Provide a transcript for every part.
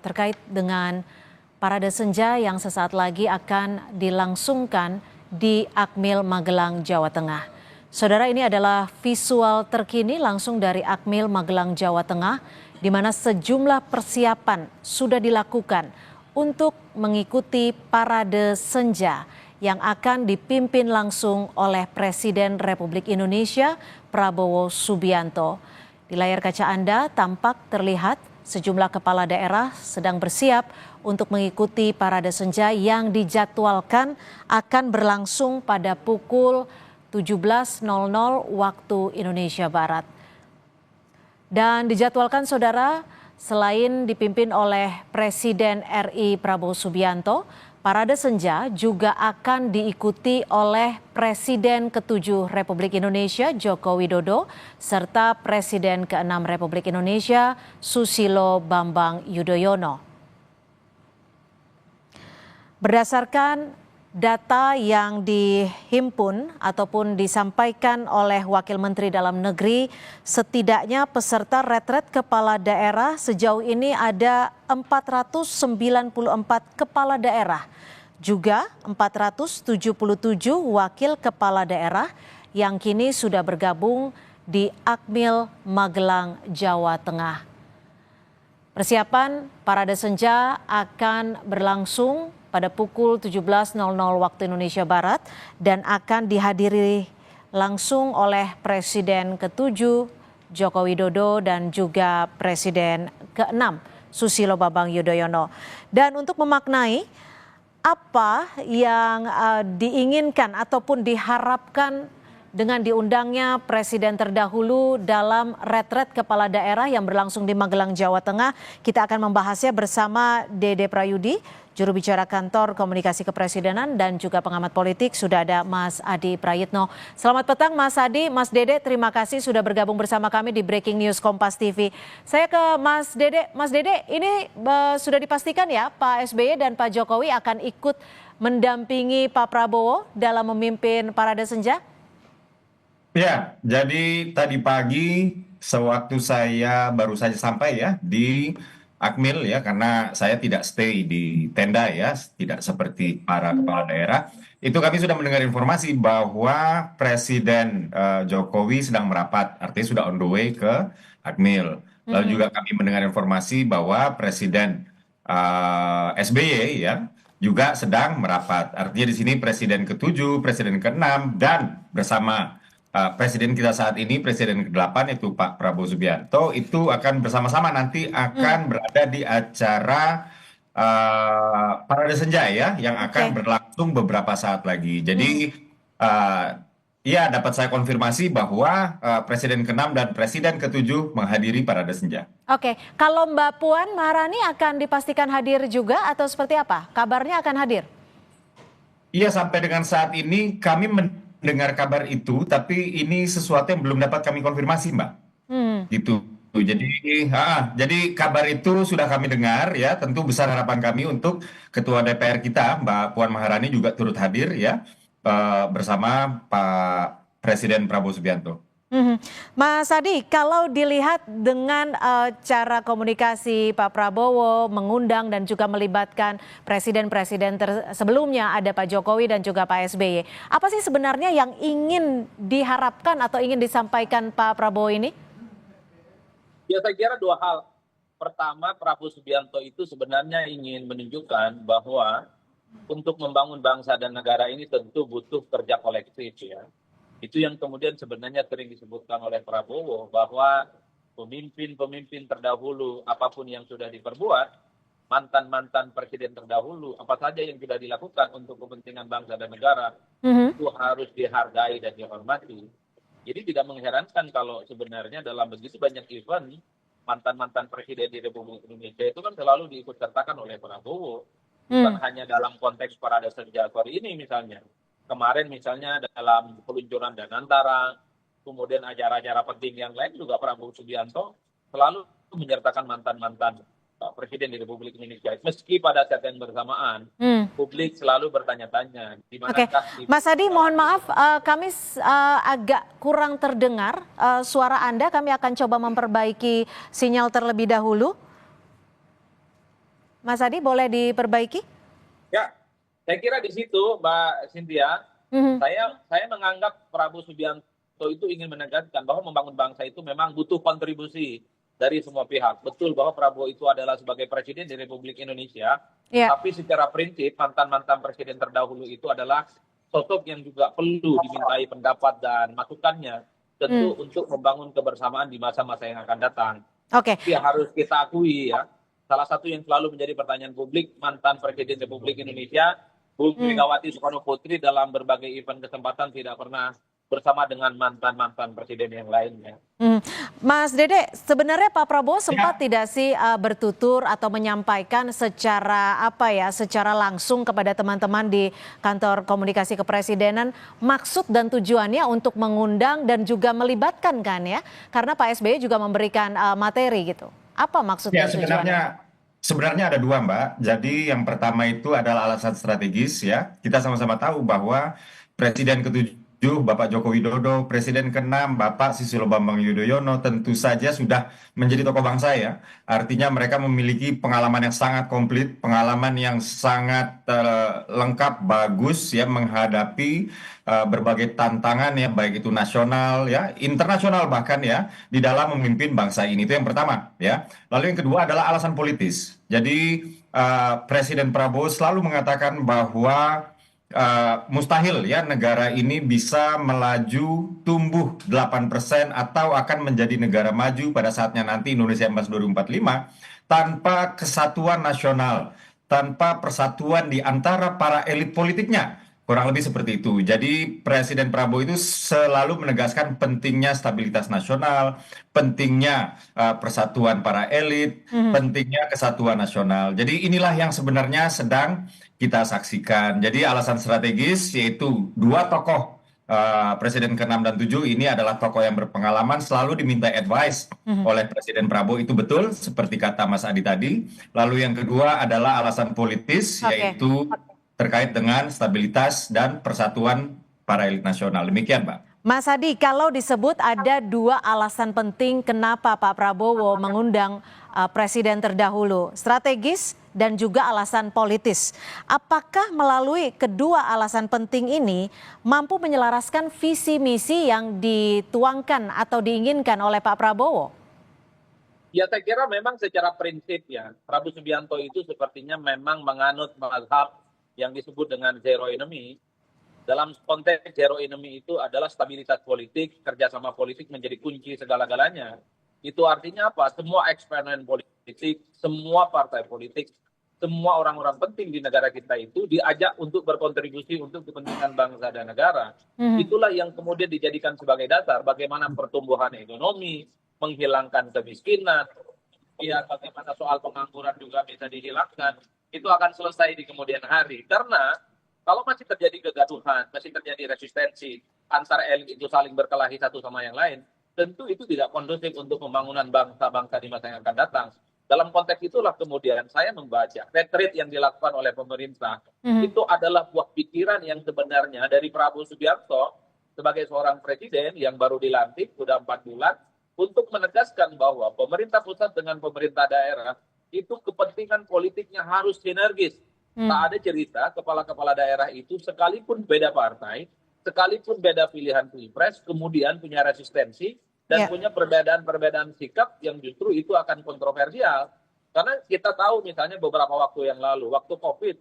terkait dengan Parade Senja yang sesaat lagi akan dilangsungkan di Akmil, Magelang, Jawa Tengah. Saudara, ini adalah visual terkini langsung dari Akmil, Magelang, Jawa Tengah, di mana sejumlah persiapan sudah dilakukan untuk mengikuti Parade Senja yang akan dipimpin langsung oleh Presiden Republik Indonesia Prabowo Subianto. Di layar kaca Anda tampak terlihat sejumlah kepala daerah sedang bersiap untuk mengikuti Parade Senja yang dijadwalkan akan berlangsung pada pukul 17.00 waktu Indonesia Barat. Dan dijadwalkan, saudara, selain dipimpin oleh Presiden RI Prabowo Subianto, Parade Senja juga akan diikuti oleh Presiden ke-7 Republik Indonesia Joko Widodo serta Presiden ke-6 Republik Indonesia Susilo Bambang Yudhoyono. Berdasarkan data yang dihimpun ataupun disampaikan oleh Wakil Menteri Dalam Negeri, setidaknya peserta retret kepala daerah sejauh ini ada 494 kepala daerah, juga 477 wakil kepala daerah yang kini sudah bergabung di Akmil, Magelang, Jawa Tengah. Persiapan Parade Senja akan berlangsung pada pukul 17.00 waktu Indonesia Barat dan akan dihadiri langsung oleh Presiden ke-7 Joko Widodo dan juga Presiden ke-6 Susilo Bambang Yudhoyono. Dan untuk memaknai apa yang diinginkan ataupun diharapkan dengan diundangnya Presiden terdahulu dalam retret kepala daerah yang berlangsung di Magelang, Jawa Tengah, kita akan membahasnya bersama Dede Prayudi, juru bicara Kantor Komunikasi Kepresidenan dan juga pengamat politik. Sudah ada Mas Adi Prayitno. Selamat petang Mas Adi, Mas Dede, terima kasih sudah bergabung bersama kami di Breaking News Kompas TV. Saya ke Mas Dede. Mas Dede, ini sudah dipastikan ya Pak SBY dan Pak Jokowi akan ikut mendampingi Pak Prabowo dalam memimpin Parade Senja? Ya, jadi tadi pagi sewaktu saya baru saja sampai ya di Akmil ya, karena saya tidak stay di tenda ya, tidak seperti para kepala daerah. Itu kami sudah mendengar informasi bahwa Presiden Jokowi sedang merapat, artinya sudah on the way ke Akmil. Lalu juga kami mendengar informasi bahwa Presiden SBY ya juga sedang merapat. Artinya di sini Presiden ke-7, Presiden ke-6 dan bersama Presiden kita saat ini, Presiden ke-8 itu Pak Prabowo Subianto, itu akan bersama-sama nanti akan berada di acara Parade Senja ya, yang akan berlangsung beberapa saat lagi. Jadi ya dapat saya konfirmasi bahwa Presiden ke-6 dan Presiden ke-7 menghadiri Parade Senja. Oke, kalau Mbak Puan Maharani akan dipastikan hadir juga atau seperti apa? Kabarnya akan hadir? Iya, sampai dengan saat ini kami mendengar kabar itu, tapi ini sesuatu yang belum dapat kami konfirmasi, Mbak. Gitu. Jadi kabar itu sudah kami dengar ya. Tentu besar harapan kami untuk Ketua DPR kita, Mbak Puan Maharani juga turut hadir ya bersama Pak Presiden Prabowo Subianto. Mas Adi, kalau dilihat dengan cara komunikasi Pak Prabowo mengundang dan juga melibatkan presiden-presiden sebelumnya, ada Pak Jokowi dan juga Pak SBY. Apa sih sebenarnya yang ingin diharapkan atau ingin disampaikan Pak Prabowo ini? Ya, saya kira dua hal. Pertama, Prabowo Subianto itu sebenarnya ingin menunjukkan bahwa untuk membangun bangsa dan negara ini tentu butuh kerja kolektif ya. Itu yang kemudian sebenarnya sering disebutkan oleh Prabowo bahwa pemimpin-pemimpin terdahulu apapun yang sudah diperbuat, mantan-mantan presiden terdahulu apa saja yang sudah dilakukan untuk kepentingan bangsa dan negara itu harus dihargai dan dihormati. Jadi tidak mengherankan kalau sebenarnya dalam begitu banyak event mantan-mantan presiden di Republik Indonesia itu kan selalu diikut sertakan oleh Prabowo. Bukan hanya dalam konteks Parade Senja hari ini misalnya. Kemarin misalnya dalam peluncuran Danantara, kemudian acara-acara penting yang lain juga Prabowo Subianto selalu menyertakan mantan-mantan presiden di Republik Indonesia. Meski pada saat yang bersamaan, publik selalu bertanya-tanya. Oke, Mas Adi, mohon maaf, kami agak kurang terdengar suara Anda. Kami akan coba memperbaiki sinyal terlebih dahulu. Mas Adi, boleh diperbaiki? Ya, saya kira di situ Mbak Cynthia, Mhm. saya menganggap Prabowo Subianto itu ingin menegaskan bahwa membangun bangsa itu memang butuh kontribusi dari semua pihak. Betul bahwa Prabowo itu adalah sebagai presiden di Republik Indonesia, Ya. tapi secara prinsip mantan-mantan presiden terdahulu itu adalah sosok yang juga perlu dimintai pendapat dan masukannya, tentu untuk membangun kebersamaan di masa-masa yang akan datang. Oke. Tapi harus kita akui ya, salah satu yang selalu menjadi pertanyaan publik, mantan Presiden Republik Indonesia, Bu Megawati Soekarno Putri dalam berbagai event kesempatan tidak pernah bersama dengan mantan-mantan presiden yang lainnya. Mas Dede, sebenarnya Pak Prabowo sempat Ya. tidak sih bertutur atau menyampaikan secara langsung kepada teman-teman di kantor komunikasi kepresidenan maksud dan tujuannya untuk mengundang dan juga melibatkan kan ya? Karena Pak SBY juga memberikan materi gitu. Apa maksud Ya, dan tujuannya? sebenarnya ada dua, Mbak. Jadi yang pertama itu adalah alasan strategis ya. Kita sama-sama tahu bahwa Presiden ke-7 Bapak Joko Widodo, Presiden ke-6 Bapak Susilo Bambang Yudhoyono tentu saja sudah menjadi tokoh bangsa ya. Artinya mereka memiliki pengalaman yang sangat komplit, pengalaman yang sangat lengkap, bagus ya menghadapi berbagai tantangan ya, baik itu nasional ya, internasional bahkan ya, di dalam memimpin bangsa ini. Itu yang pertama ya. Lalu yang kedua adalah alasan politis. Jadi Presiden Prabowo selalu mengatakan bahwa mustahil ya negara ini bisa melaju tumbuh 8% atau akan menjadi negara maju pada saatnya nanti Indonesia Emas 2045 tanpa kesatuan nasional, tanpa persatuan di antara para elit politiknya. Kurang lebih seperti itu. Jadi Presiden Prabowo itu selalu menegaskan pentingnya stabilitas nasional, pentingnya persatuan para elit, pentingnya kesatuan nasional. Jadi inilah yang sebenarnya sedang kita saksikan. Jadi alasan strategis yaitu dua tokoh Presiden ke-6 dan 7 ini adalah tokoh yang berpengalaman, selalu diminta advice oleh Presiden Prabowo, itu betul seperti kata Mas Adi tadi. Lalu yang kedua adalah alasan politis, Oke. yaitu terkait dengan stabilitas dan persatuan para elit nasional. Demikian, Mbak. Mas Adi, kalau disebut ada dua alasan penting kenapa Pak Prabowo mengundang presiden terdahulu, strategis dan juga alasan politis. Apakah melalui kedua alasan penting ini mampu menyelaraskan visi misi yang dituangkan atau diinginkan oleh Pak Prabowo? Ya saya kira memang secara prinsip ya, Prabowo Subianto itu sepertinya memang menganut mazhab yang disebut dengan zero enemy. Dalam konteks zero enemy itu adalah stabilitas politik, kerjasama politik menjadi kunci segala-galanya. Itu artinya apa? Semua eksperimenen politik, semua partai politik, semua orang-orang penting di negara kita itu diajak untuk berkontribusi untuk kepentingan bangsa dan negara. Itulah yang kemudian dijadikan sebagai dasar bagaimana pertumbuhan ekonomi, menghilangkan kemiskinan, ya bagaimana soal pengangguran juga bisa dihilangkan. Itu akan selesai di kemudian hari. Karena kalau masih terjadi kegaduhan, masih terjadi resistensi antara elit itu saling berkelahi satu sama yang lain, tentu itu tidak kondusif untuk pembangunan bangsa-bangsa di masa yang akan datang. Dalam konteks itulah kemudian saya membaca retreat yang dilakukan oleh pemerintah itu adalah buah pikiran yang sebenarnya dari Prabowo Subianto sebagai seorang presiden yang baru dilantik sudah 4 bulan untuk menegaskan bahwa pemerintah pusat dengan pemerintah daerah itu kepentingan politiknya harus sinergis. Tak ada cerita kepala-kepala daerah itu sekalipun beda partai, sekalipun beda pilihan pilpres, kemudian punya resistensi dan punya perbedaan-perbedaan sikap yang justru itu akan kontroversial. Karena kita tahu misalnya beberapa waktu yang lalu, waktu COVID,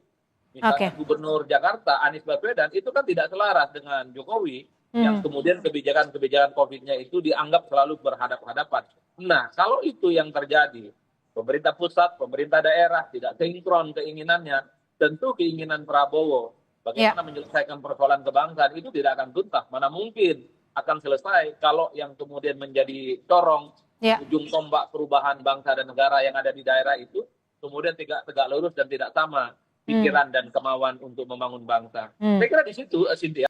misalnya Gubernur Jakarta Anies Baswedan itu kan tidak selaras dengan Jokowi, yang kemudian kebijakan-kebijakan COVID-nya itu dianggap selalu berhadapan-hadapan. Nah, kalau itu yang terjadi, pemerintah pusat, pemerintah daerah tidak sinkron keinginannya, tentu keinginan Prabowo bagaimana menyelesaikan persoalan kebangsaan itu tidak akan tuntas. Mana mungkin akan selesai kalau yang kemudian menjadi corong ujung tombak perubahan bangsa dan negara yang ada di daerah itu kemudian tegak lurus dan tidak sama pikiran dan kemauan untuk membangun bangsa. Saya kira di situ, Cynthia.